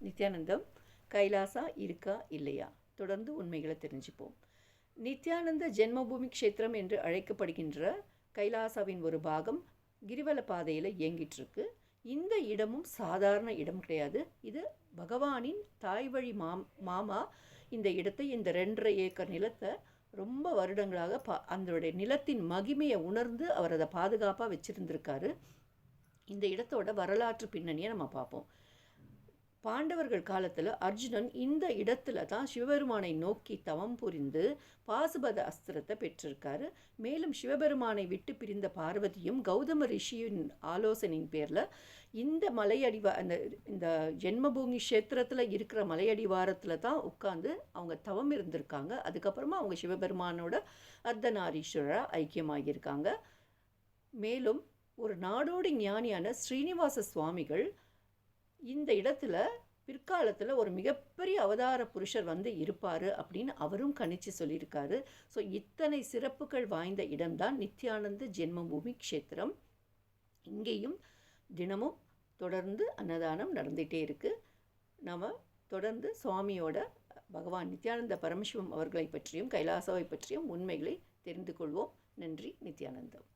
நித்யானந்தம் கைலாசா இருக்கா இல்லையா? தொடர்ந்து உண்மைகளை தெரிஞ்சுப்போம். நித்யானந்த ஜென்மபூமி க்ஷேத்திரம் என்று அழைக்கப்படுகின்ற கைலாசாவின் ஒரு பாகம் கிரிவல பாதையில் இயங்கிட்டுருக்கு. இந்த இடமும் சாதாரண இடம் கிடையாது. இது பகவானின் தாய் வழி மாமா இந்த இடத்தை, இந்த 2.5 ஏக்கர் நிலத்தை ரொம்ப வருடங்களாக அதனுடைய நிலத்தின் மகிமையை உணர்ந்து அவர் அதை பாதுகாப்பாக வச்சுருந்துருக்காரு. இந்த இடத்தோட வரலாற்று பின்னணியை நம்ம பார்ப்போம். பாண்டவர்கள் காலத்தில் அர்ஜுனன் இந்த இடத்துல தான் சிவபெருமானை நோக்கி தவம் புரிந்து பாசுபத அஸ்திரத்தை பெற்றிருக்காரு. மேலும் சிவபெருமானை விட்டு பிரிந்த பார்வதியும் கௌதம ரிஷியின் ஆலோசனையின் பேரில் இந்த இந்த ஜென்மபூமி க்ஷேத்திரத்தில் இருக்கிற மலையடிவாரத்தில் தான் உட்கார்ந்து அவங்க தவம் இருந்திருக்காங்க. அதுக்கப்புறமா அவங்க சிவபெருமானோட அர்த்தநாரீஸ்வரராக ஐக்கியமாகியிருக்காங்க. மேலும் ஒரு நாடோடி ஞானியான ஸ்ரீனிவாச சுவாமிகள் இந்த இடத்துல பிற்காலத்தில் ஒரு மிகப்பெரிய அவதார புருஷர் வந்து இருப்பார் அப்படின்னு அவரும் கணிச்சு சொல்லியிருக்காரு. ஸோ இத்தனை சிறப்புகள் வாய்ந்த இடம்தான் நித்யானந்த ஜென்மபூமி க்ஷேத்திரம். இங்கேயும் தினமும் தொடர்ந்து அன்னதானம் நடந்துகிட்டே இருக்குது. நாம் தொடர்ந்து சுவாமியோட பகவான் நித்யானந்த பரமசிவம் அவர்களை பற்றியும் கைலாசாவை பற்றியும் உண்மைகளை தெரிந்து கொள்வோம். நன்றி. நித்யானந்தம்.